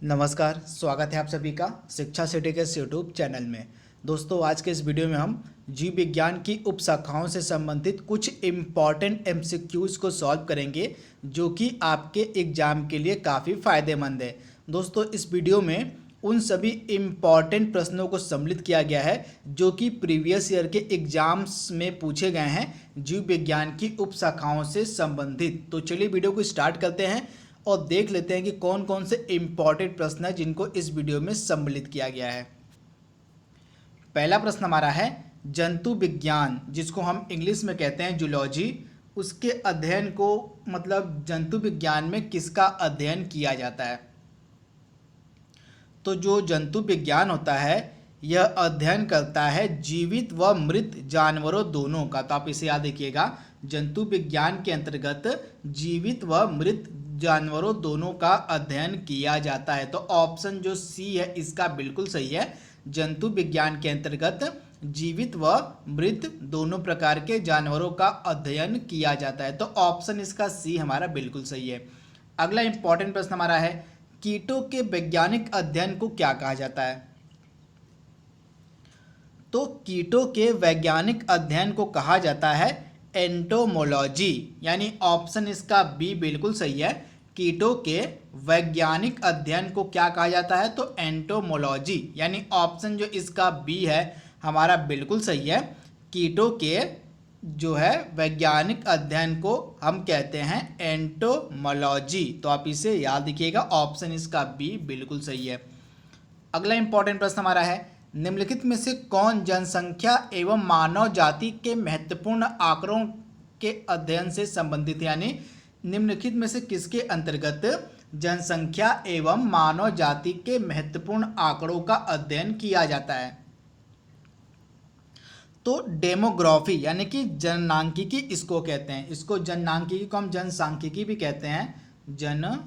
नमस्कार, स्वागत है आप सभी का शिक्षा सिटी के यूट्यूब चैनल में। दोस्तों, आज के इस वीडियो में हम जीव विज्ञान की उपशाखाओं से संबंधित कुछ इम्पॉर्टेंट एमसीक्यूज़ को सॉल्व करेंगे, जो कि आपके एग्ज़ाम के लिए काफ़ी फ़ायदेमंद है। दोस्तों, इस वीडियो में उन सभी इम्पॉर्टेंट प्रश्नों को सम्मिलित किया गया है जो कि प्रीवियस ईयर के एग्ज़ाम्स में पूछे गए हैं जीव विज्ञान की उपशाखाओं से संबंधित। तो चलिए वीडियो को स्टार्ट करते हैं और देख लेते हैं कि कौन कौन से इम्पॉर्टेंट प्रश्न हैं जिनको इस वीडियो में सम्मिलित किया गया है। पहला प्रश्न हमारा है जंतु विज्ञान, जिसको हम इंग्लिश में कहते हैं जूलॉजी, उसके अध्ययन को मतलब जंतु विज्ञान में किसका अध्ययन किया जाता है। तो जो जंतु विज्ञान होता है यह अध्ययन करता है जीवित व मृत जानवरों दोनों का। तो आप इसे याद रखिएगा, जंतु विज्ञान के अंतर्गत जीवित व मृत जानवरों दोनों का अध्ययन किया जाता है। तो ऑप्शन जो सी है इसका बिल्कुल सही है। जंतु विज्ञान के अंतर्गत जीवित व मृत दोनों प्रकार के जानवरों का अध्ययन किया जाता है। तो ऑप्शन इसका सी हमारा बिल्कुल सही है। अगला इंपॉर्टेंट प्रश्न हमारा है कीटों के वैज्ञानिक अध्ययन को क्या कहा जाता है। तो कीटों के वैज्ञानिक अध्ययन को कहा जाता है एंटोमोलॉजी, यानी ऑप्शन इसका बी बिल्कुल सही है। कीटों के वैज्ञानिक अध्ययन को क्या कहा जाता है, तो एंटोमोलॉजी, यानी ऑप्शन जो इसका बी है हमारा बिल्कुल सही है। कीटों के जो है वैज्ञानिक अध्ययन को हम कहते हैं एंटोमोलॉजी। तो आप इसे याद रखिएगा, ऑप्शन इसका बी बिल्कुल सही है। अगला इंपॉर्टेंट प्रश्न हमारा है निम्नलिखित में से कौन जनसंख्या एवं मानव जाति के महत्वपूर्ण आंकड़ों के अध्ययन से संबंधित है, यानी निम्नलिखित में से किसके अंतर्गत जनसंख्या एवं मानव जाति के महत्वपूर्ण आंकड़ों का अध्ययन किया जाता है। तो डेमोग्राफी यानी कि जननांकिकी इसको कहते हैं। इसको जननांकिकी को हम जनसांख्यिकी भी कहते हैं, जनसांख्यिकी,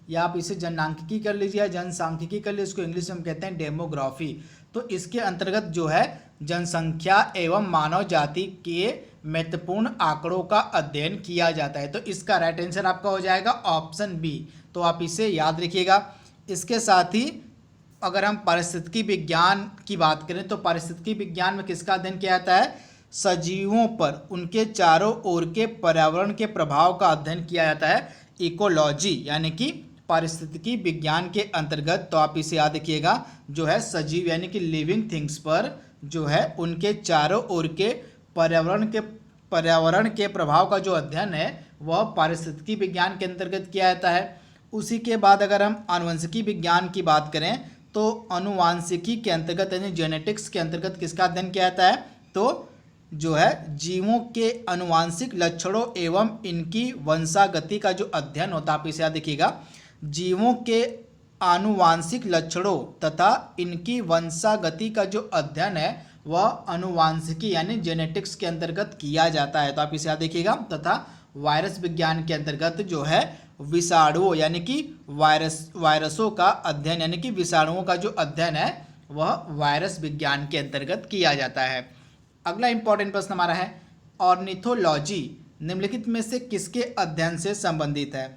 या आप इसे जननांकिकी कर लीजिए, जनसांख्यिकी कर लीजिए, इसको इंग्लिश में हम कहते हैं डेमोग्राफी। तो इसके अंतर्गत जो है जनसंख्या एवं मानव जाति के महत्वपूर्ण आंकड़ों का अध्ययन किया जाता है। तो इसका राइट आंसर आपका हो जाएगा ऑप्शन बी। तो आप इसे याद रखिएगा। इसके साथ ही अगर हम पारिस्थितिकी विज्ञान की बात करें तो पारिस्थितिकी विज्ञान में किसका अध्ययन किया जाता है, सजीवों पर उनके चारों ओर के पर्यावरण के प्रभाव का अध्ययन किया जाता है, इकोलॉजी, यानी कि पारिस्थितिकी विज्ञान के अंतर्गत। तो आप इसे याद रखिएगा, जो है सजीव यानी कि लिविंग थिंग्स पर जो है उनके चारों ओर के पर्यावरण के प्रभाव का जो अध्ययन है वह पारिस्थितिकी विज्ञान के अंतर्गत किया जाता है। उसी के बाद अगर हम आनुवंशिकी विज्ञान की बात करें तो अनुवांशिकी के अंतर्गत यानी जेनेटिक्स के अंतर्गत किसका अध्ययन किया जाता है, तो जो है जीवों के अनुवांशिक लक्षणों एवं इनकी वंशागति का जो अध्ययन होता है। आप इसे याद रखिएगा, जीवों के आनुवांशिक लक्षणों तथा इनकी वंशागति का जो अध्ययन है वह अनुवांशिकी यानी जेनेटिक्स के अंतर्गत किया जाता है। तो आप इसे याद रखिएगा। तथा वायरस विज्ञान के अंतर्गत जो है विषाणुओं यानी कि वायरसों का अध्ययन यानी कि विषाणुओं का जो अध्ययन है वह वायरस विज्ञान के अंतर्गत किया जाता है। अगला इंपॉर्टेंट प्रश्न हमारा है ऑर्निथोलॉजी निम्नलिखित में से किसके अध्ययन से संबंधित है।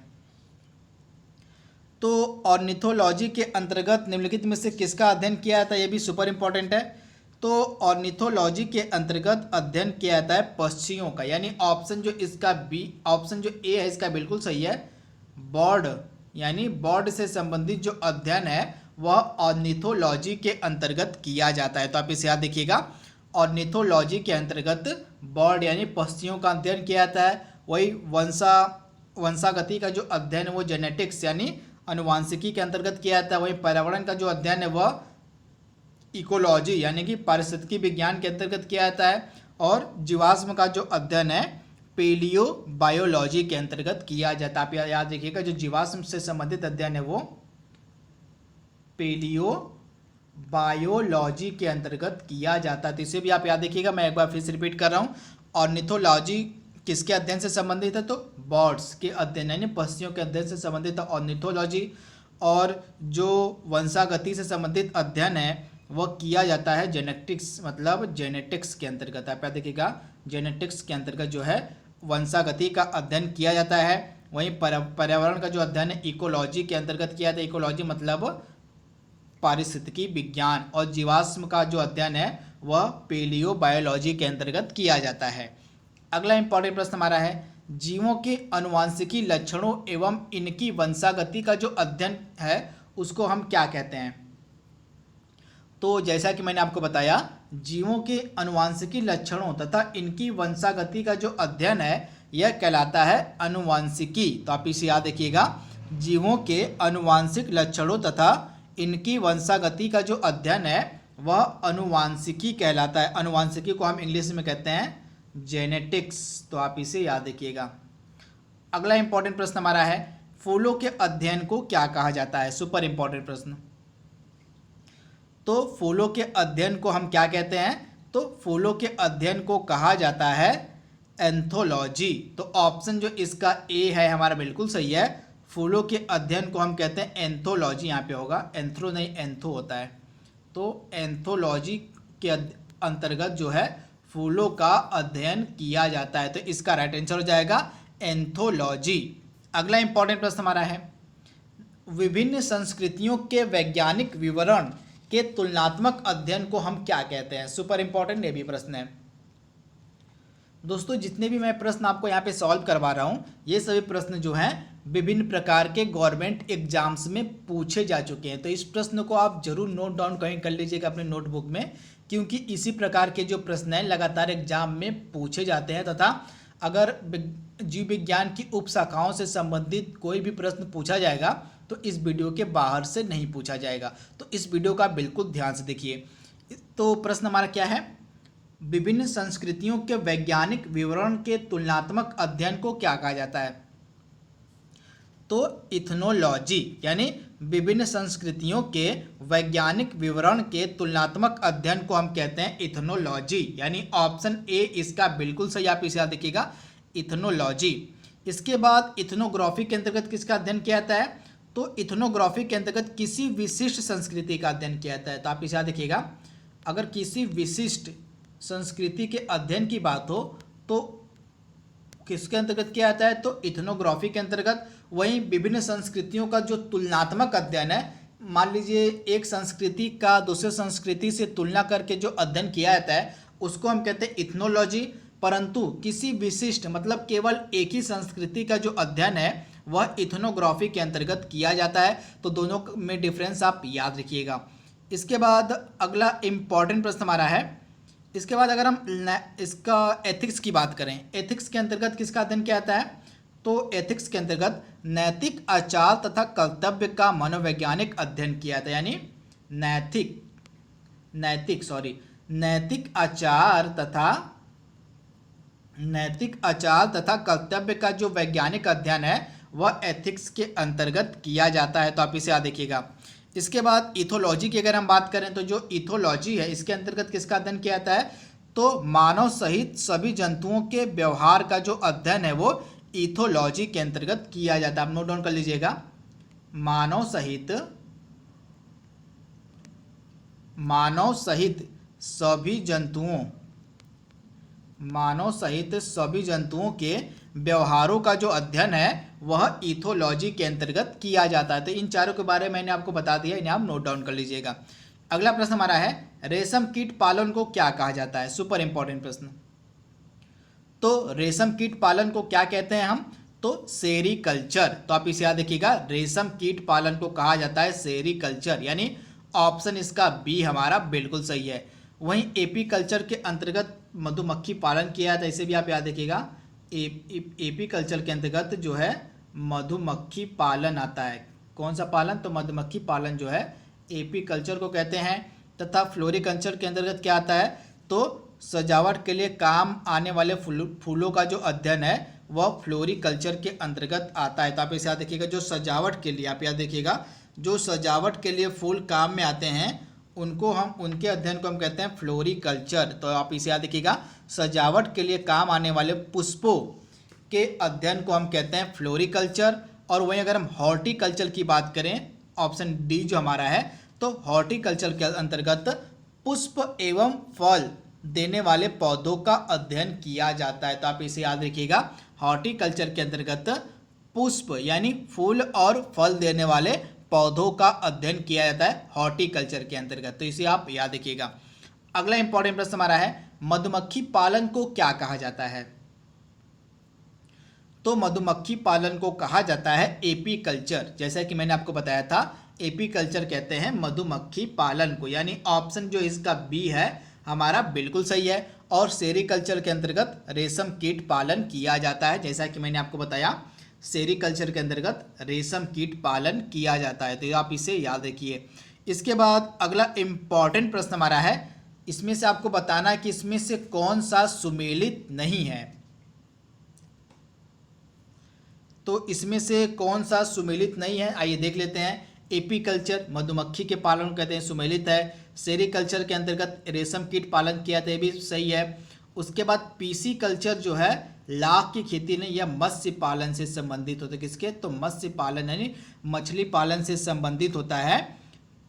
तो ऑर्निथोलॉजी के अंतर्गत निम्नलिखित में से किसका अध्ययन किया जाता है, यह भी सुपर इंपॉर्टेंट है। तो ऑर्निथोलॉजी के अंतर्गत अध्ययन किया जाता है पक्षियों का, यानी ऑप्शन जो इसका बी, ऑप्शन जो ए है इसका बिल्कुल सही है। बर्ड यानी बर्ड से संबंधित जो अध्ययन है वह ऑर्निथोलॉजी के अंतर्गत किया जाता है। तो आप इसे याद रखिएगा, ऑर्निथोलॉजी के अंतर्गत बर्ड यानी पक्षियों का अध्ययन किया जाता है। वही वंशागति का जो अध्ययन है वो जेनेटिक्स यानी अनुवांशिकी के अंतर्गत किया जाता है। वही पर्यावरण का जो अध्ययन है वह इकोलॉजी यानी कि पारिस्थितिकी विज्ञान के अंतर्गत किया जाता है। और जीवाश्म का जो अध्ययन है पेलियो बायोलॉजी के अंतर्गत किया जाता है। आप याद रखिएगा, जो जीवाश्म से संबंधित अध्ययन है वो पेलियो बायोलॉजी के अंतर्गत किया जाता है। तो इसे भी आप याद रखिएगा। मैं एक बार फिर से रिपीट कर रहा हूँ, ऑर्निथोलॉजी किसके अध्ययन से संबंधित है, तो बर्ड्स के अध्ययन यानी पक्षियों के अध्ययन से संबंधित है ऑर्निथोलॉजी। और जो वंशागति से संबंधित अध्ययन है वह किया जाता है जेनेटिक्स, मतलब जेनेटिक्स के अंतर्गत। आप याद देखिएगा, जेनेटिक्स के अंतर्गत जो है वंशागति का अध्ययन किया जाता है। वहीं पर्यावरण का जो अध्ययन है इकोलॉजी के अंतर्गत किया जाता है। इकोलॉजी मतलब पारिस्थितिकी विज्ञान। और जीवाश्म का जो अध्ययन है वह पेलियोबायोलॉजी के अंतर्गत किया जाता है। अगला इंपॉर्टेंट प्रश्न हमारा है, जीवों के अनुवांशिकी लक्षणों एवं इनकी वंशागति का जो अध्ययन है उसको हम क्या कहते हैं। तो जैसा कि मैंने आपको बताया, जीवों के अनुवांशिकी लक्षणों तथा इनकी वंशागति का जो अध्ययन है यह कहलाता है अनुवांशिकी। तो आप इसे याद रखिएगा, जीवों के अनुवांशिक लक्षणों तथा इनकी वंशागति का जो अध्ययन है वह अनुवांशिकी कहलाता है। अनुवांशिकी को हम इंग्लिश में कहते हैं जेनेटिक्स। तो आप इसे याद रखिएगा। अगला इंपॉर्टेंट प्रश्न हमारा है, फूलों के अध्ययन को क्या कहा जाता है। सुपर इंपॉर्टेंट प्रश्न। तो फूलों के अध्ययन को हम क्या कहते हैं। तो फूलों के अध्ययन को कहा जाता है एंथोलॉजी। तो ऑप्शन जो इसका ए है हमारा बिल्कुल सही है। फूलों के अध्ययन को हम कहते हैं एंथोलॉजी। यहाँ पे होगा, एंथ्रो नहीं एंथो होता है। तो एंथोलॉजी के अंतर्गत जो है फूलों का अध्ययन किया जाता है। तो इसका राइट आंसर हो जाएगा एंथोलॉजी। अगला इंपॉर्टेंट प्रश्न हमारा है, विभिन्न संस्कृतियों के वैज्ञानिक विवरण के तुलनात्मक अध्ययन को हम क्या कहते हैं। सुपर इंपॉर्टेंट ये भी प्रश्न है। दोस्तों जितने भी मैं प्रश्न आपको यहाँ पे सॉल्व करवा रहा हूँ ये सभी प्रश्न जो हैं विभिन्न प्रकार के गवर्नमेंट एग्जाम्स में पूछे जा चुके हैं। तो इस प्रश्न को आप जरूर नोट डाउन कहीं कर लीजिएगा अपने नोटबुक में, क्योंकि इसी प्रकार के जो प्रश्न हैं लगातार एग्जाम में पूछे जाते हैं। तथा अगर जीव विज्ञान की उपशाखाओं से संबंधित कोई भी प्रश्न पूछा जाएगा तो इस वीडियो के बाहर से नहीं पूछा जाएगा। तो इस वीडियो का बिल्कुल ध्यान से देखिए। तो प्रश्न हमारा क्या है, विभिन्न संस्कृतियों के वैज्ञानिक विवरण के तुलनात्मक अध्ययन को क्या कहा जाता है। तो इथनोलॉजी, यानी विभिन्न संस्कृतियों के वैज्ञानिक विवरण के तुलनात्मक अध्ययन को हम कहते हैं इथनोलॉजी। यानी ऑप्शन ए इसका बिल्कुल सही, आप इसे याद रखिएगा इथनोलॉजी। इसके बाद इथनोग्राफी के अंतर्गत किसका अध्ययन किया जाता है। तो इथनोग्राफी के अंतर्गत किसी विशिष्ट संस्कृति का अध्ययन किया जाता है। तो आप इसे याद रखिएगा, अगर किसी विशिष्ट संस्कृति के अध्ययन की बात हो तो किसके अंतर्गत किया जाता है। तो इथनोग्राफी के अंतर्गत। वहीं विभिन्न संस्कृतियों का जो तुलनात्मक अध्ययन है, मान लीजिए एक संस्कृति का दूसरे संस्कृति से तुलना करके जो अध्ययन किया जाता है उसको हम कहते हैं इथनोलॉजी। परंतु किसी विशिष्ट मतलब केवल एक ही संस्कृति का जो अध्ययन है वह इथनोग्राफी के अंतर्गत किया जाता है। तो दोनों में डिफरेंस आप याद रखिएगा। इसके बाद अगला इम्पॉर्टेंट प्रश्न हमारा है, इसके बाद अगर हम इसका एथिक्स की बात करें, एथिक्स के अंतर्गत किसका अध्ययन किया जाता है। तो एथिक्स के अंतर्गत नैतिक आचार तथा कर्तव्य का मनोवैज्ञानिक अध्ययन किया जाता है। यानी नैतिक आचार तथा कर्तव्य का जो वैज्ञानिक अध्ययन है वह एथिक्स के अंतर्गत किया जाता है। तो आप इसे याद रखिएगा। इसके बाद इथोलॉजी की अगर हम बात करें तो जो इथोलॉजी है इसके अंतर्गत किसका अध्ययन किया जाता है। तो मानव सहित सभी जंतुओं के व्यवहार का जो अध्ययन है वो इथोलॉजी के अंतर्गत किया जाता है। आप नोट डाउन कर लीजिएगा, मानव सहित सभी जंतुओं के व्यवहारों का जो अध्ययन है वह इथोलॉजी के अंतर्गत किया जाता है। तो इन चारों के बारे में मैंने आपको बता दिया, इन्हें आप नोट डाउन कर लीजिएगा। अगला प्रश्न हमारा है, रेशम कीट पालन को क्या कहा जाता है। सुपर इंपॉर्टेंट प्रश्न। तो रेशम कीट पालन को क्या कहते हैं हम। तो सेरीकल्चर। तो आप इसे याद रखिएगा, रेशम कीट पालन को कहा जाता है सेरीकल्चर। यानी ऑप्शन इसका बी हमारा बिल्कुल सही है। वहीं एपी कल्चर के अंतर्गत मधुमक्खी पालन किया जाता है, इसे भी आप याद रखिएगा। एपी कल्चर के अंतर्गत जो है मधुमक्खी पालन आता है। कौन सा पालन। तो मधुमक्खी पालन जो है एपी कल्चर को कहते हैं। तथा फ्लोरिकल्चर के अंतर्गत क्या आता है। तो सजावट के लिए काम आने वाले फूलों का जो अध्ययन है वह फ्लोरिकल्चर के अंतर्गत आता है। तो आप इसे याद रखिएगा, जो सजावट के लिए, आप याद रखिएगा, जो सजावट के लिए फूल काम में आते हैं उनके अध्ययन को हम कहते हैं फ्लोरिकल्चर। तो आप इसे याद रखिएगा, सजावट के लिए काम आने वाले पुष्पों के अध्ययन को हम कहते हैं फ्लोरिकल्चर। और वहीं अगर हम हॉर्टिकल्चर की बात करें, ऑप्शन डी जो हमारा है, तो हॉर्टिकल्चर के अंतर्गत पुष्प एवं फल देने वाले पौधों का अध्ययन किया जाता है। तो आप इसे याद रखिएगा, हॉर्टिकल्चर के अंतर्गत पुष्प यानी फूल और फल देने वाले पौधों का अध्ययन किया जाता है हॉर्टिकल्चर के अंतर्गत। तो इसे आप याद रखिएगा। अगला इंपॉर्टेंट प्रश्न हमारा है, मधुमक्खी पालन को क्या कहा जाता है? तो मधुमक्खी पालन को कहा जाता है एपीकल्चर। जैसा कि मैंने आपको बताया था, एपीकल्चर कहते हैं मधुमक्खी पालन को, यानी ऑप्शन जो इसका बी है हमारा बिल्कुल सही है। और सेरीकल्चर के अंतर्गत रेशम कीट पालन किया जाता है। जैसा कि मैंने आपको बताया, सेरीकल्चर के अंतर्गत रेशम कीट पालन किया जाता है। तो आप इसे याद रखिए। इसके बाद अगला इंपॉर्टेंट प्रश्न हमारा है, इसमें से आपको बताना है कि इसमें से कौन सा सुमेलित नहीं है। तो इसमें से कौन सा सुमेलित नहीं है, आइए देख लेते हैं। एपीकल्चर मधुमक्खी के पालन को कहते हैं, सुमेलित है। सेरीकल्चर के अंतर्गत रेशम कीट पालन किया जाता है, भी सही है। उसके बाद पीसी कल्चर जो है लाख की खेती नहीं, यह मत्स्य पालन से संबंधित होता है। किसके? तो मत्स्य पालन यानी मछली पालन से संबंधित होता है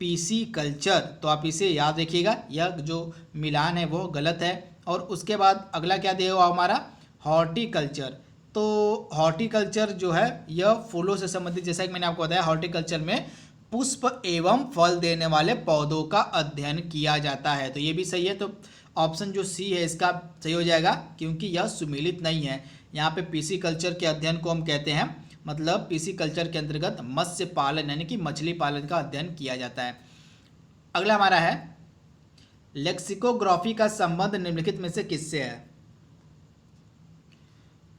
पीसी कल्चर। तो आप इसे याद रखिएगा, यह जो मिलान है वो गलत है। और उसके बाद अगला क्या दिया हुआ हमारा, हॉर्टिकल्चर। तो हॉर्टिकल्चर जो है यह फूलों से संबंधित, जैसा कि मैंने आपको बताया, हॉर्टिकल्चर में पुष्प एवं फल देने वाले पौधों का अध्ययन किया जाता है। तो ये भी सही है। तो ऑप्शन जो सी है इसका सही हो जाएगा, क्योंकि यह सुमेलित नहीं है। यहाँ पे पीसी कल्चर के अध्ययन को हम कहते हैं, मतलब पीसी कल्चर के अंतर्गत मत्स्य पालन यानी कि मछली पालन का अध्ययन किया जाता है। अगला हमारा है, लेक्सिकोग्राफी का संबंध निम्नलिखित में से किससे है?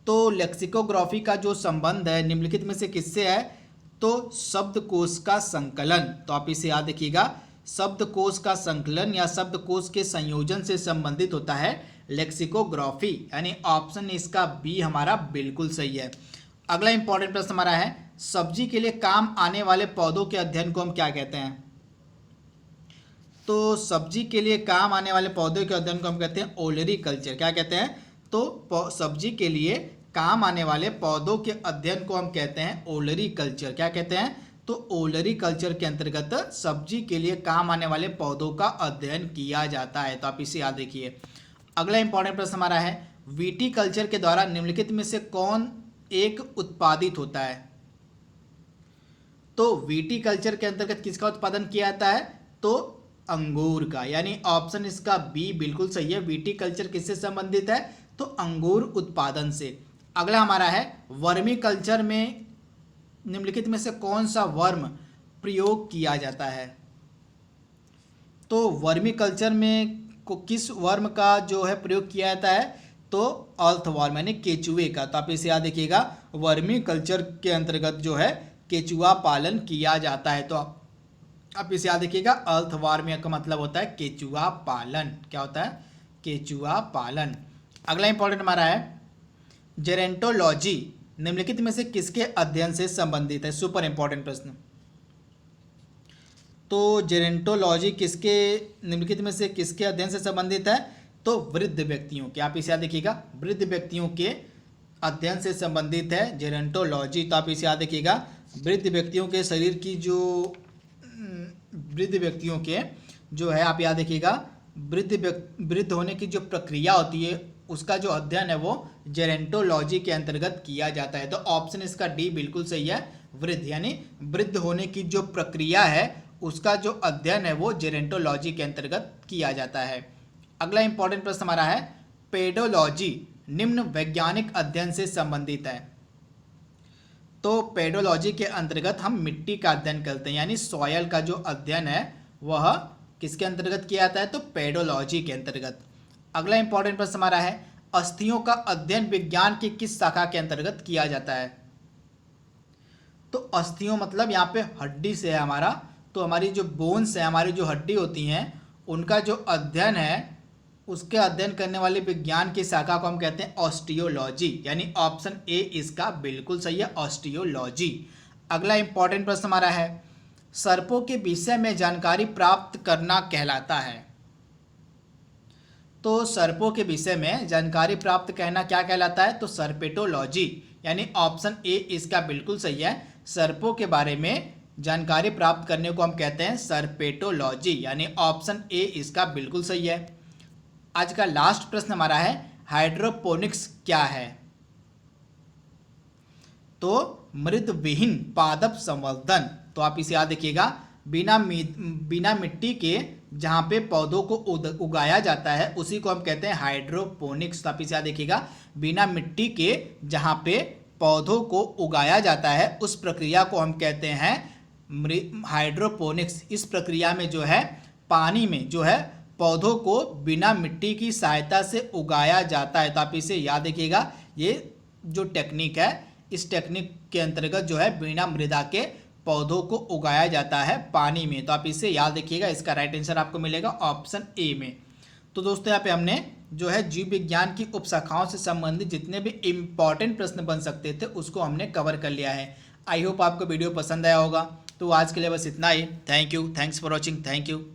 तो लेक्सिकोग्राफी का जो संबंध है निम्नलिखित में से किससे है? तो शब्दकोश का संकलन। तो आप इसे याद रखिएगा, शब्दकोश का संकलन या शब्दकोश के संयोजन से संबंधित होता है लेक्सिकोग्राफी, यानी ऑप्शन इसका बी हमारा बिल्कुल सही है। अगला इंपॉर्टेंट प्रश्न हमारा है, सब्जी के लिए काम आने वाले पौधों के अध्ययन को हम क्या कहते हैं? तो सब्जी के लिए काम आने वाले पौधों के अध्ययन को हम कहते हैं ओलरी कल्चर। क्या कहते हैं? तो सब्जी के लिए काम आने वाले पौधों के अध्ययन को हम कहते हैं ओलरी कल्चर। क्या कहते हैं? तो ओलरी कल्चर के अंतर्गत सब्जी के लिए काम आने वाले पौधों का अध्ययन किया जाता है। तो आप इसे याद रखिए। अगला इंपॉर्टेंट प्रश्न हमारा है, वीटी कल्चर के द्वारा निम्नलिखित में से कौन एक उत्पादित होता है? तो वीटी कल्चर के अंतर्गत किसका उत्पादन किया जाता है? तो अंगूर का, यानी ऑप्शन इसका बी बिल्कुल सही है। वीटी कल्चर किससे संबंधित है? तो अंगूर उत्पादन से। अगला हमारा है, वर्मी कल्चर में निम्नलिखित में से कौन सा वर्म प्रयोग किया जाता है? तो वर्मी कल्चर में किस वर्म का जो है प्रयोग किया जाता है? तो अर्थवर्म यानी केचुए का। तो आप इसे याद रखिएगा, वर्मी कल्चर के अंतर्गत जो है केचुआ पालन किया जाता है। तो आप इसे याद रखिएगा, अर्थवर्म का मतलब होता है केचुआ पालन। क्या होता है? केचुआ पालन। अगला इंपॉर्टेंट हमारा है, जेरेंटोलॉजी निम्नलिखित में से किसके अध्ययन से संबंधित है? सुपर इंपॉर्टेंट प्रश्न। तो जेरेंटोलॉजी किसके, निम्नलिखित में से किसके अध्ययन से संबंधित है? तो वृद्ध व्यक्तियों के। आप इसे याद रखिएगा, वृद्ध व्यक्तियों के अध्ययन से संबंधित है जेरेंटोलॉजी। तो आप इसे याद रखिएगा, वृद्ध व्यक्तियों के शरीर की जो वृद्ध व्यक्तियों के जो है, आप याद रखिएगा, वृद्ध होने की जो प्रक्रिया होती है उसका जो अध्ययन है वो जेरेंटोलॉजी के अंतर्गत किया जाता है। तो ऑप्शन इसका डी बिल्कुल सही है, वृद्ध यानी वृद्ध होने की जो प्रक्रिया है उसका जो अध्ययन है वो जेरेंटोलॉजी के अंतर्गत किया जाता है। अगला इंपॉर्टेंट प्रश्न हमारा है, पेडोलॉजी निम्न वैज्ञानिक अध्ययन से संबंधित है? तो पेडोलॉजी के अंतर्गत हम मिट्टी का अध्ययन करते हैं, यानी सॉयल का जो अध्ययन है वह किसके अंतर्गत किया जाता है? तो पेडोलॉजी के अंतर्गत। अगला इंपॉर्टेंट प्रश्न हमारा है, अस्थियों का अध्ययन विज्ञान की किस शाखा के अंतर्गत किया जाता है? तो अस्थियों मतलब यहाँ पे हड्डी से है हमारा, तो हमारी जो बोन्स है, हमारी जो हड्डी होती हैं उनका जो अध्ययन है उसके अध्ययन करने वाले विज्ञान की शाखा को हम कहते हैं ऑस्टियोलॉजी, यानी ऑप्शन ए इसका बिल्कुल सही है, ऑस्टियोलॉजी। अगला इंपॉर्टेंट प्रश्न हमारा है, सर्पों के विषय में जानकारी प्राप्त करना कहलाता है? तो सर्पों के विषय में जानकारी प्राप्त करना क्या कहलाता है? तो सर्पेटोलॉजी, यानी ऑप्शन ए इसका बिल्कुल सही है। सर्पों के बारे में जानकारी प्राप्त करने को हम कहते हैं सर्पेटोलॉजी, यानी ऑप्शन ए इसका बिल्कुल सही है। आज का लास्ट प्रश्न हमारा है, हाइड्रोपोनिक्स क्या है? तो मृद विहीन पादप संवर्धन, तो आप इसे याद रखिएगा, बिना मिट्टी के जहाँ पे पौधों को उगाया जाता है उसी को हम कहते हैं हाइड्रोपोनिक्स। तो आप इसे याद रखिएगा, बिना मिट्टी के जहाँ पे पौधों को उगाया जाता है उस प्रक्रिया को हम कहते हैं हाइड्रोपोनिक्स। इस प्रक्रिया में जो है पानी में जो है पौधों को बिना मिट्टी की सहायता से उगाया जाता है। तो आप इसे याद रखिएगा, ये जो टेक्निक है इस टेक्निक के अंतर्गत जो है बिना मृदा के पौधों को उगाया जाता है पानी में। तो आप इसे याद रखिएगा, इसका राइट आंसर आपको मिलेगा ऑप्शन ए में। तो दोस्तों यहाँ पे हमने जो है जीव विज्ञान की उपशाखाओं से संबंधित जितने भी इम्पॉर्टेंट प्रश्न बन सकते थे उसको हमने कवर कर लिया है। आई होप आपको वीडियो पसंद आया होगा। तो आज के लिए बस इतना ही। Thank you, thanks for watching, thank you.